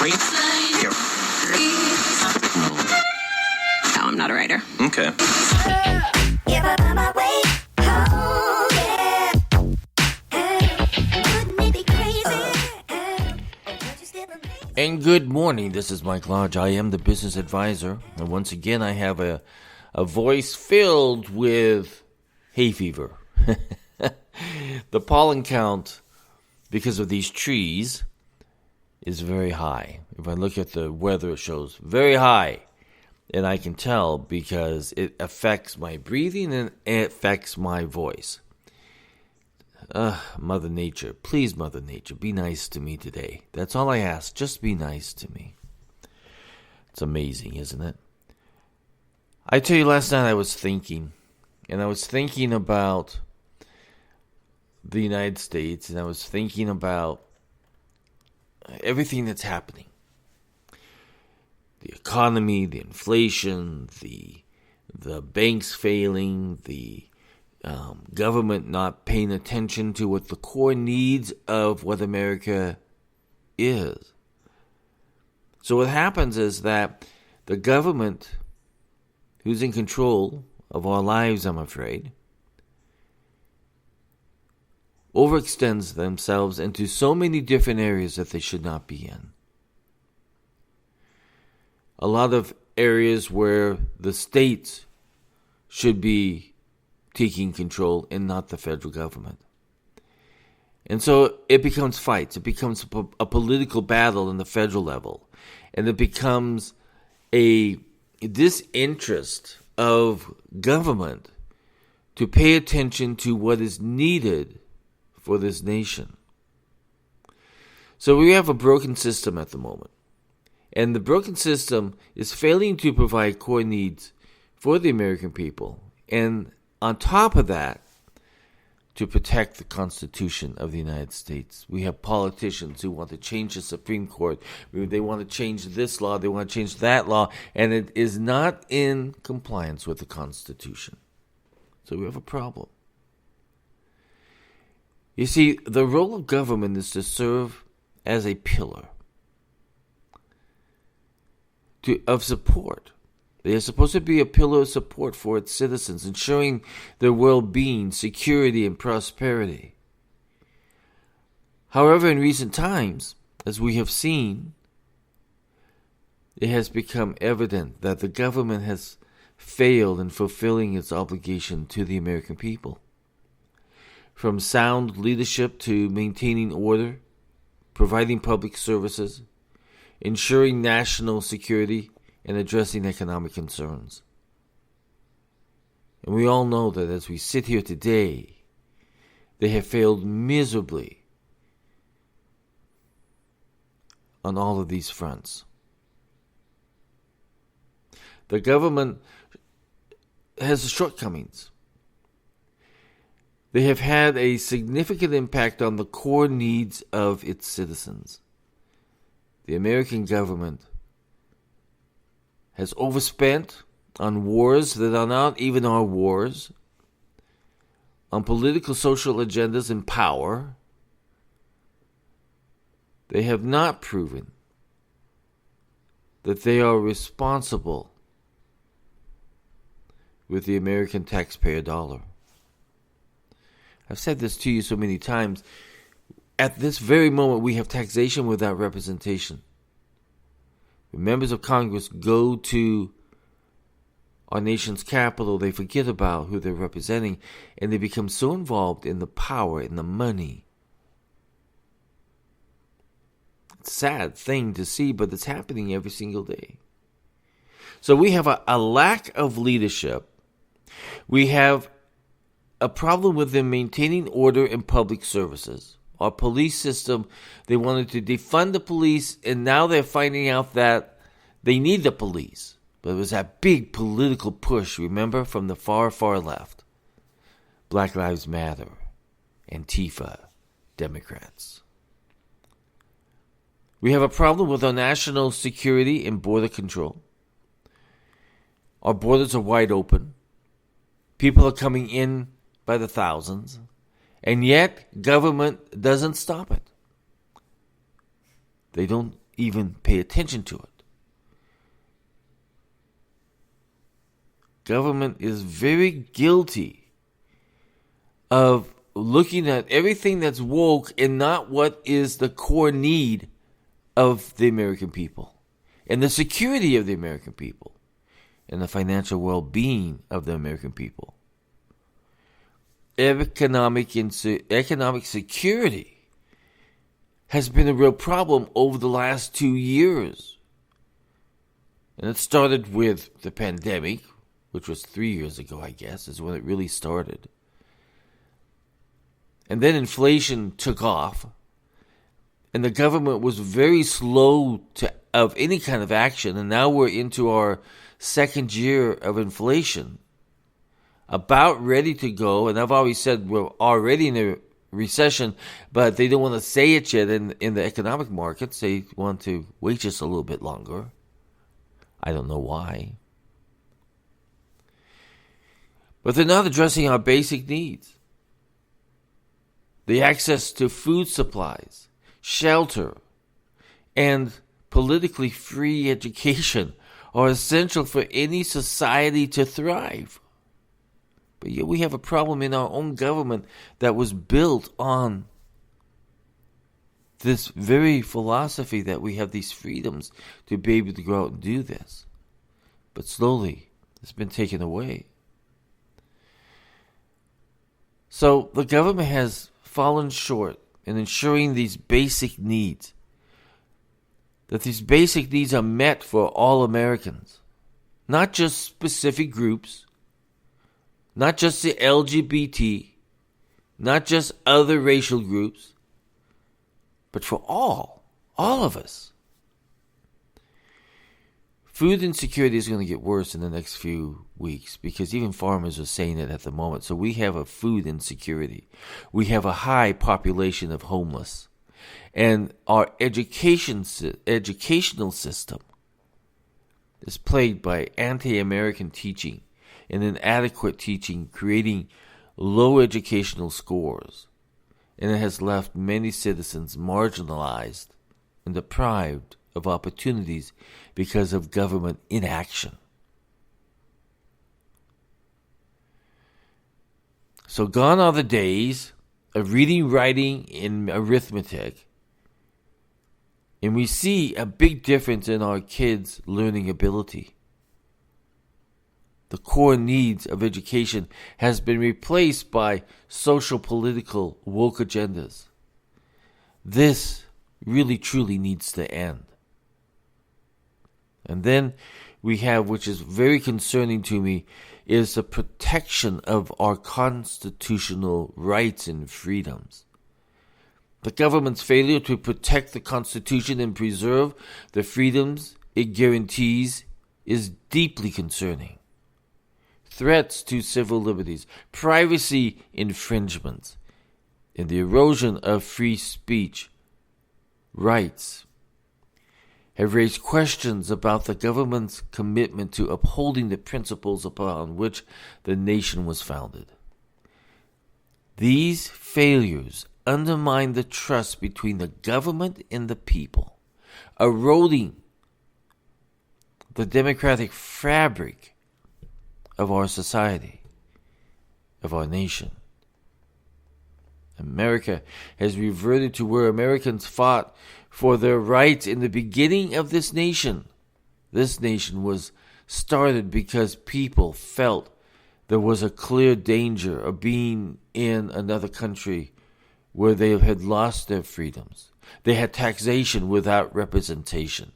No, I'm not a writer. Okay. And good morning, this is Mike Lodge. I am the business advisor. And once again, I have a voice filled with hay fever. The pollen count, because of these trees, is very high. If I look at the weather, it shows very high. And I can tell because it affects my breathing and it affects my voice. Mother Nature, please, Mother Nature, be nice to me today. That's all I ask. Just be nice to me. It's amazing, isn't it? I tell you, last night I was thinking about the United States, and I was thinking about everything that's happening. The economy, the inflation, the banks failing, the government not paying attention to what the core needs of what America is. So what happens is that the government, who's in control of our lives, I'm afraid, overextends themselves into so many different areas that they should not be in. A lot of areas where the states should be taking control and not the federal government. And so it becomes fights. It becomes a political battle in the federal level. And it becomes a disinterest of government to pay attention to what is needed for this nation. So we have a broken system at the moment. And the broken system is failing to provide core needs for the American people. And on top of that, to protect the Constitution of the United States. We have politicians who want to change the Supreme Court. They want to change this law. They want to change that law. And it is not in compliance with the Constitution. So we have a problem. You see, the role of government is to serve as a pillar of support. They are supposed to be a pillar of support for its citizens, ensuring their well-being, security, and prosperity. However, in recent times, as we have seen, it has become evident that the government has failed in fulfilling its obligation to the American people. From sound leadership to maintaining order, providing public services, ensuring national security, and addressing economic concerns. And we all know that as we sit here today, they have failed miserably on all of these fronts. The government has shortcomings. They have had a significant impact on the core needs of its citizens. The American government has overspent on wars that are not even our wars, on political social agendas and power. They have not proven that they are responsible with the American taxpayer dollar. I've said this to you so many times. At this very moment, we have taxation without representation. When members of Congress go to our nation's capital, they forget about who they're representing, and they become so involved in the power and the money. It's a sad thing to see, but it's happening every single day. So we have a lack of leadership. We have a problem with them maintaining order in public services. Our police system, they wanted to defund the police, and now they're finding out that they need the police. But it was that big political push, remember, from the far, far left. Black Lives Matter, Antifa, Democrats. We have a problem with our national security and border control. Our borders are wide open. People are coming in by the thousands. And yet, government doesn't stop it. They don't even pay attention to it. Government is very guilty of looking at everything that's woke and not what is the core need of the American people and the security of the American people and the financial well-being of the American people. Economic security has been a real problem over the last 2 years. And it started with the pandemic, which was 3 years ago, I guess, is when it really started. And then inflation took off, and the government was very slow of any kind of action, and now we're into our second year of inflation, about ready to go. And I've always said we're already in a recession, but they don't want to say it yet in the economic markets. They want to wait just a little bit longer. I don't know why. But they're not addressing our basic needs. The access to food supplies, shelter, and politically free education are essential for any society to thrive. But yet we have a problem in our own government that was built on this very philosophy that we have these freedoms to be able to go out and do this. But slowly, it's been taken away. So the government has fallen short in ensuring these basic needs, that these basic needs are met for all Americans, not just specific groups, not just the LGBT, not just other racial groups, but for all of us. Food insecurity is going to get worse in the next few weeks because even farmers are saying it at the moment. So we have a food insecurity. We have a high population of homeless. And our educational system is plagued by anti-American teaching and inadequate teaching, creating low educational scores. And it has left many citizens marginalized and deprived of opportunities because of government inaction. So gone are the days of reading, writing, and arithmetic. And we see a big difference in our kids' learning ability. The core needs of education has been replaced by social, political, woke agendas. This really, truly needs to end. And then we have, which is very concerning to me, is the protection of our constitutional rights and freedoms. The government's failure to protect the Constitution and preserve the freedoms it guarantees is deeply concerning. Threats to civil liberties, privacy infringements, and the erosion of free speech rights have raised questions about the government's commitment to upholding the principles upon which the nation was founded. These failures undermine the trust between the government and the people, eroding the democratic fabric of our society, of our nation. America has reverted to where Americans fought for their rights in the beginning of this nation. This nation was started because people felt there was a clear danger of being in another country where they had lost their freedoms. They had taxation without representation.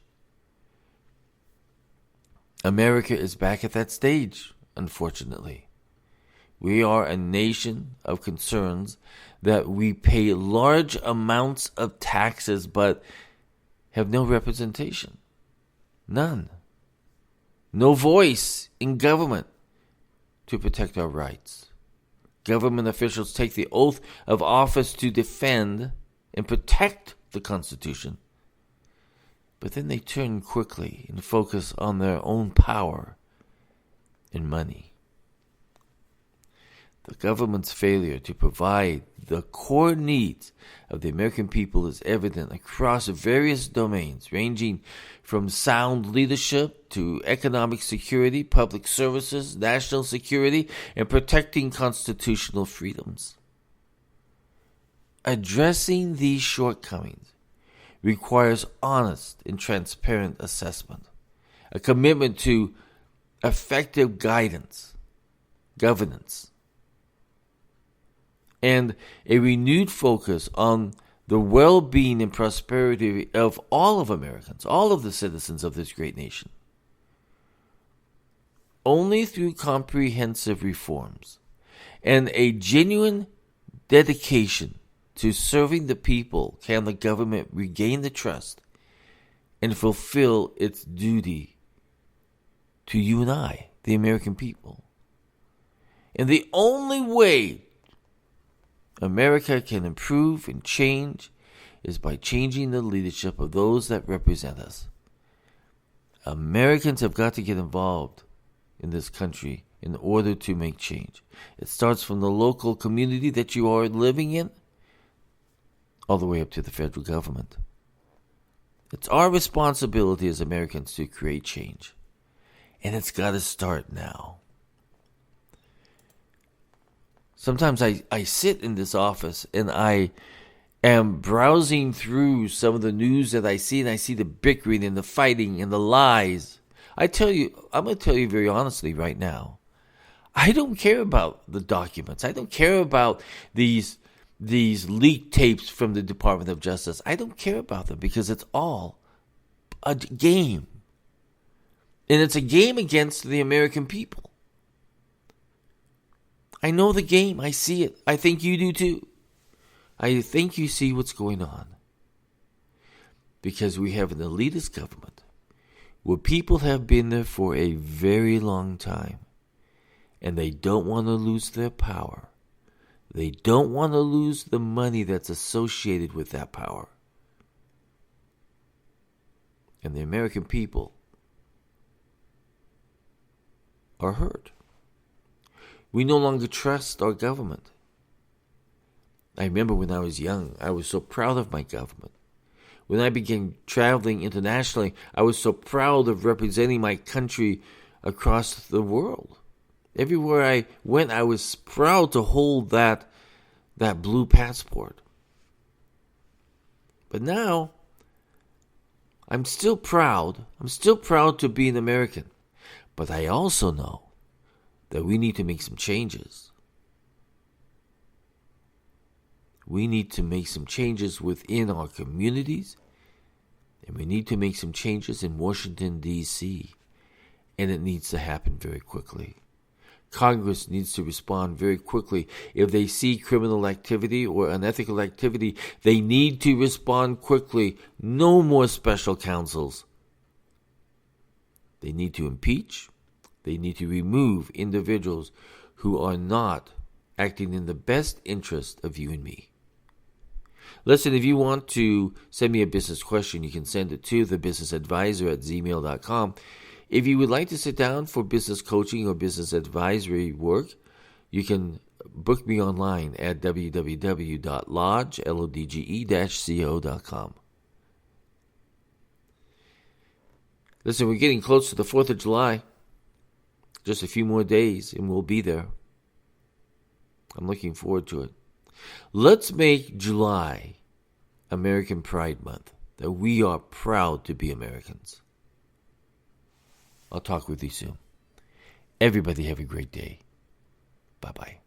America is back at that stage, unfortunately. We are a nation of concerns that we pay large amounts of taxes but have no representation. None. No voice in government to protect our rights. Government officials take the oath of office to defend and protect the Constitution, but then they turn quickly and focus on their own power and money. The government's failure to provide the core needs of the American people is evident across various domains, ranging from sound leadership to economic security, public services, national security, and protecting constitutional freedoms. Addressing these shortcomings requires honest and transparent assessment, a commitment to effective governance, and a renewed focus on the well-being and prosperity of all of Americans, all of the citizens of this great nation. Only through comprehensive reforms and a genuine dedication to serving the people can the government regain the trust and fulfill its duty to you and I, the American people. And the only way America can improve and change is by changing the leadership of those that represent us. Americans have got to get involved in this country in order to make change. It starts from the local community that you are living in, all the way up to the federal government. It's our responsibility as Americans to create change. And it's got to start now. Sometimes I sit in this office and I am browsing through some of the news that I see, and I see the bickering and the fighting and the lies. I'm going to tell you very honestly right now, I don't care about the documents. I don't care about these leaked tapes from the Department of Justice. I don't care about them because it's all a game. And it's a game against the American people. I know the game. I see it. I think you do too. I think you see what's going on. Because we have an elitist government where people have been there for a very long time. And they don't want to lose their power. They don't want to lose the money that's associated with that power. And the American people are hurt. We no longer trust our government. I remember when I was young, I was so proud of my government. When I began traveling internationally, I was so proud of representing my country across the world. Everywhere I went, I was proud to hold that blue passport. But now, I'm still proud. I'm still proud to be an American. But I also know that we need to make some changes. We need to make some changes within our communities, and we need to make some changes in Washington, D.C., and it needs to happen very quickly. Congress needs to respond very quickly. If they see criminal activity or unethical activity, they need to respond quickly. No more special counsels. They need to impeach. They need to remove individuals who are not acting in the best interest of you and me. Listen, if you want to send me a business question, you can send it to thebusinessadvisor@gmail.com. If you would like to sit down for business coaching or business advisory work, you can book me online at www.lodge-co.com. Listen, we're getting close to the 4th of July. Just a few more days and we'll be there. I'm looking forward to it. Let's make July American Pride Month, that we are proud to be Americans. I'll talk with you soon. Everybody have a great day. Bye-bye.